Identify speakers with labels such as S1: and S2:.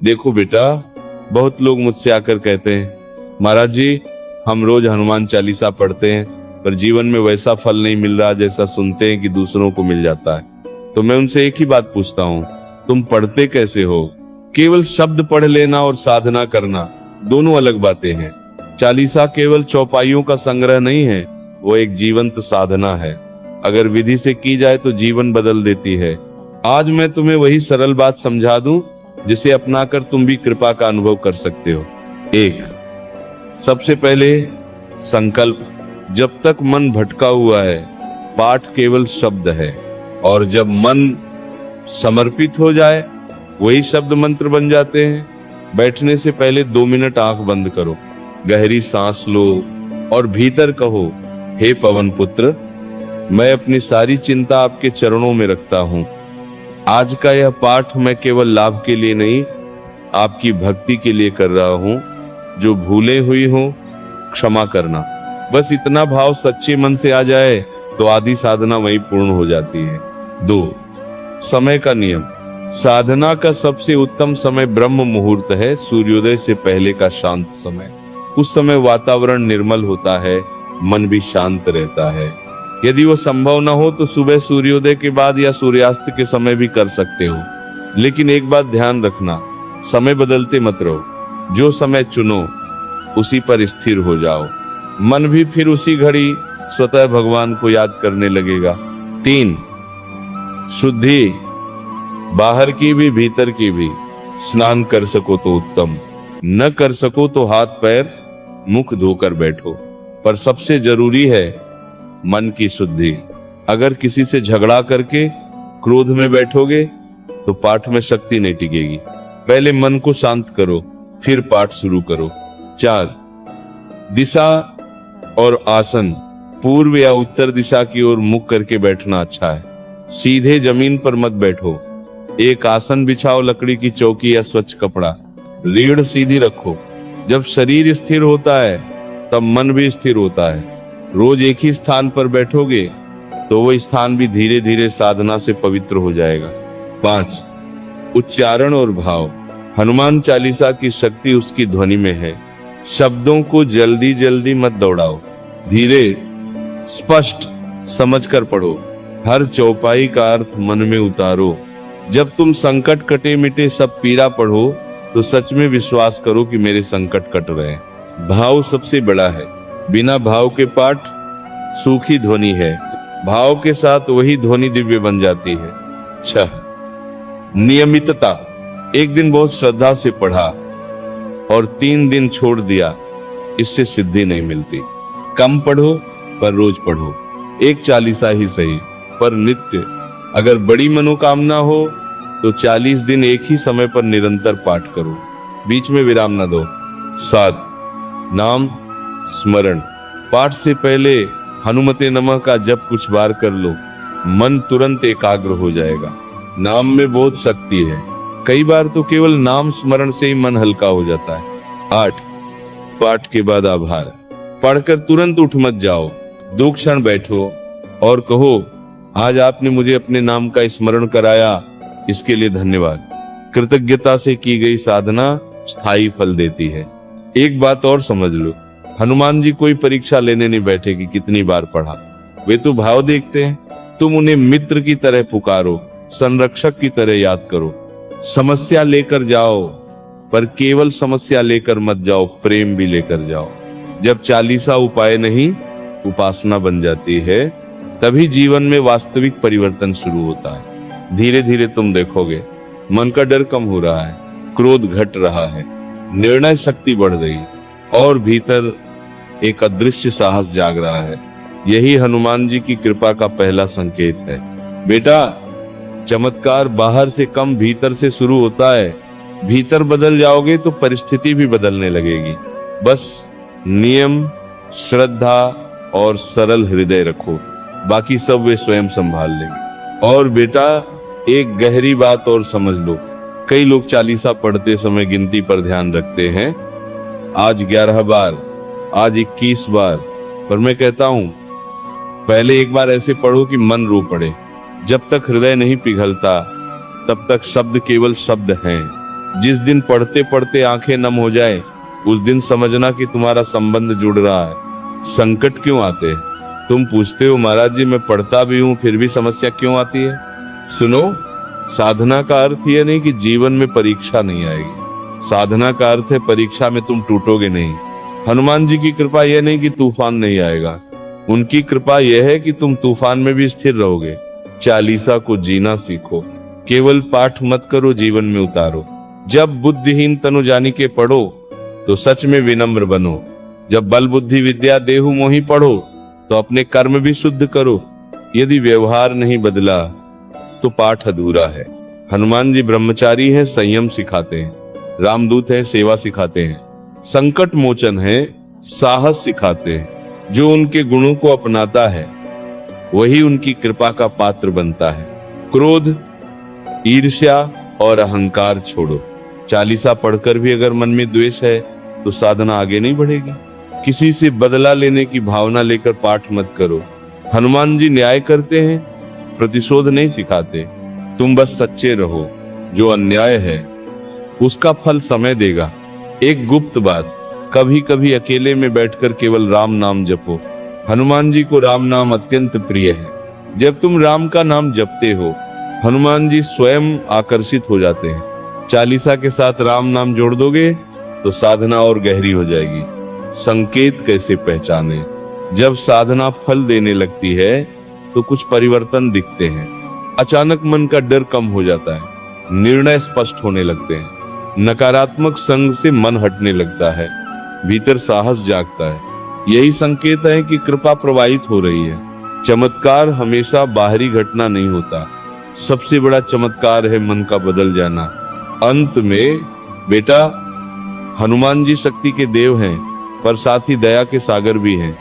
S1: देखो बेटा, बहुत लोग मुझसे आकर कहते हैं महाराज जी, हम रोज हनुमान चालीसा पढ़ते हैं पर जीवन में वैसा फल नहीं मिल रहा जैसा सुनते हैं कि दूसरों को मिल जाता है। तो मैं उनसे एक ही बात पूछता हूँ, तुम पढ़ते कैसे हो? केवल शब्द पढ़ लेना और साधना करना दोनों अलग बातें हैं। चालीसा केवल चौपाइयों का संग्रह नहीं है, वो एक जीवंत साधना है। अगर विधि से की जाए तो जीवन बदल देती है। आज मैं तुम्हें वही सरल बात समझा दूं जिसे अपनाकर तुम भी कृपा का अनुभव कर सकते हो। एक, सबसे पहले संकल्प। जब तक मन भटका हुआ है, पाठ केवल शब्द है, और जब मन समर्पित हो जाए वही शब्द मंत्र बन जाते हैं। बैठने से पहले 2 मिनट आंख बंद करो, गहरी सांस लो और भीतर कहो, हे पवन पुत्र, मैं अपनी सारी चिंता आपके चरणों में रखता हूं। आज का यह पाठ मैं केवल लाभ के लिए नहीं, आपकी भक्ति के लिए कर रहा हूं। जो भूले हुई हो क्षमा करना। बस इतना भाव सच्चे मन से आ जाए तो आदि साधना वहीं पूर्ण हो जाती है। 2, समय का नियम। साधना का सबसे उत्तम समय ब्रह्म मुहूर्त है, सूर्योदय से पहले का शांत समय। उस समय वातावरण निर्मल होता है, मन भी शांत रहता है। यदि वो संभव न हो तो सुबह सूर्योदय के बाद या सूर्यास्त के समय भी कर सकते हो। लेकिन एक बात ध्यान रखना, समय बदलते मत रहो। जो समय चुनो उसी पर स्थिर हो जाओ। मन भी फिर उसी घड़ी स्वतः भगवान को याद करने लगेगा। 3, शुद्धि, बाहर की भी भीतर की भी। स्नान कर सको तो उत्तम, न कर सको तो हाथ पैर मुख धोकर बैठो। पर सबसे जरूरी है मन की शुद्धि। अगर किसी से झगड़ा करके क्रोध में बैठोगे तो पाठ में शक्ति नहीं टिकेगी। पहले मन को शांत करो, फिर पाठ शुरू करो। 4, दिशा और आसन। पूर्व या उत्तर दिशा की ओर मुख करके बैठना अच्छा है। सीधे जमीन पर मत बैठो। एक आसन बिछाओ, लकड़ी की चौकी या स्वच्छ कपड़ा। रीढ़ सीधी रखो। जब शरीर स्थिर होता है तब मन भी स्थिर होता है। रोज एक ही स्थान पर बैठोगे तो वो स्थान भी धीरे धीरे साधना से पवित्र हो जाएगा। 5, उच्चारण और भाव। हनुमान चालीसा की शक्ति उसकी ध्वनि में है। शब्दों को जल्दी जल्दी मत दौड़ाओ, धीरे स्पष्ट समझकर पढ़ो। हर चौपाई का अर्थ मन में उतारो। जब तुम संकट कटे मिटे सब पीरा पढ़ो तो सच में विश्वास करो कि मेरे संकट कट रहे हैं। भाव सबसे बड़ा है। बिना भाव के पाठ सूखी ध्वनि है, भाव के साथ वही ध्वनि दिव्य बन जाती है। 6, नियमितता। एक दिन बहुत श्रद्धा से पढ़ा और 3 दिन छोड़ दिया, इससे सिद्धि नहीं मिलती। कम पढ़ो पर रोज पढ़ो, एक चालीसा ही सही पर नित्य। अगर बड़ी मनोकामना हो तो 40 दिन एक ही समय पर निरंतर पाठ करो, बीच में विराम न दो। 7, नाम स्मरण। पाठ से पहले हनुमते नमः का जप कुछ बार कर लो, मन तुरंत एकाग्र हो जाएगा। नाम में बहुत शक्ति है। कई बार तो केवल नाम स्मरण से ही मन हल्का हो जाता है। 8, पाठ के बाद आभार। पढ़कर तुरंत उठ मत जाओ, 2 क्षण बैठो और कहो, आज आपने मुझे अपने नाम का स्मरण कराया, इसके लिए धन्यवाद। कृतज्ञता से की गई साधना स्थायी फल देती है। एक बात और समझ लो, हनुमान जी कोई परीक्षा लेने नहीं बैठे कि कितनी बार पढ़ा। वे तो भाव देखते हैं। तुम उन्हें मित्र की तरह पुकारो, संरक्षक की तरह याद करो। समस्या लेकर जाओ पर केवल समस्या लेकर मत जाओ, प्रेम भी लेकर जाओ। जब चालीसा उपाय नहीं उपासना बन जाती है, तभी जीवन में वास्तविक परिवर्तन शुरू होता है। धीरे धीरे तुम देखोगे मन का डर कम हो रहा है, क्रोध घट रहा है, निर्णय शक्ति बढ़ रही और भीतर एक अदृश्य साहस जाग रहा है। यही हनुमान जी की कृपा का पहला संकेत है। बेटा, चमत्कार बाहर से कम भीतर से शुरू होता है। भीतर बदल जाओगे तो परिस्थिति भी बदलने लगेगी। बस नियम, श्रद्धा और सरल हृदय रखो, बाकी सब वे स्वयं संभाल लेंगे। और बेटा, एक गहरी बात और समझ लो, कई लोग चालीसा पढ़ते समय गिनती पर ध्यान रखते हैं, आज 11 बार, आज 21 बार, पर मैं कहता हूं पहले एक बार ऐसे पढ़ो कि मन रो पड़े। जब तक हृदय नहीं पिघलता तब तक शब्द केवल शब्द हैं। जिस दिन पढ़ते पढ़ते आंखें नम हो जाए उस दिन समझना कि तुम्हारा संबंध जुड़ रहा है। संकट क्यों आते हैं? तुम पूछते हो महाराज जी मैं पढ़ता भी हूँ फिर भी समस्या क्यों आती है? सुनो, साधना का अर्थ यह नहीं कि जीवन में परीक्षा नहीं आएगी। साधना का अर्थ है परीक्षा में तुम टूटोगे नहीं। हनुमान जी की कृपा यह नहीं कि तूफान नहीं आएगा, उनकी कृपा यह है कि तुम तूफान में भी स्थिर रहोगे। चालीसा को जीना सीखो, केवल पाठ मत करो, जीवन में उतारो। जब बुद्धिहीन तनु जानी के पढ़ो तो सच में विनम्र बनो। जब बल बुद्धि विद्या देहु मोहि पढ़ो तो अपने कर्म भी शुद्ध करो। यदि व्यवहार नहीं बदला तो पाठ अधूरा है। हनुमान जी ब्रह्मचारी हैं, संयम सिखाते हैं। रामदूत हैं, सेवा सिखाते हैं। संकट मोचन है, साहस सिखाते हैं। जो उनके गुणों को अपनाता है वही उनकी कृपा का पात्र बनता है। क्रोध, ईर्ष्या और अहंकार छोड़ो। चालीसा पढ़कर भी अगर मन में द्वेष है तो साधना आगे नहीं बढ़ेगी। किसी से बदला लेने की भावना लेकर पाठ मत करो। हनुमान जी न्याय करते हैं, प्रतिशोध नहीं सिखाते। तुम बस सच्चे रहो। जो अन्याय है उसका फल समय देगा। एक गुप्त बात, कभी कभी अकेले में बैठकर केवल राम नाम जपो। हनुमान जी को राम नाम अत्यंत प्रिय है। जब तुम राम का नाम जपते हो हनुमान जी स्वयं आकर्षित हो जाते हैं। चालीसा के साथ राम नाम जोड़ दोगे तो साधना और गहरी हो जाएगी। संकेत कैसे पहचाने? जब साधना फल देने लगती है तो कुछ परिवर्तन दिखते हैं। अचानक मन का डर कम हो जाता है, निर्णय स्पष्ट होने लगते हैं, नकारात्मक संग से मन हटने लगता है, भीतर साहस जागता है। यही संकेत है कि कृपा प्रवाहित हो रही है। चमत्कार हमेशा बाहरी घटना नहीं होता, सबसे बड़ा चमत्कार है मन का बदल जाना। अंत में बेटा, हनुमान जी शक्ति के देव हैं पर साथ ही दया के सागर भी हैं।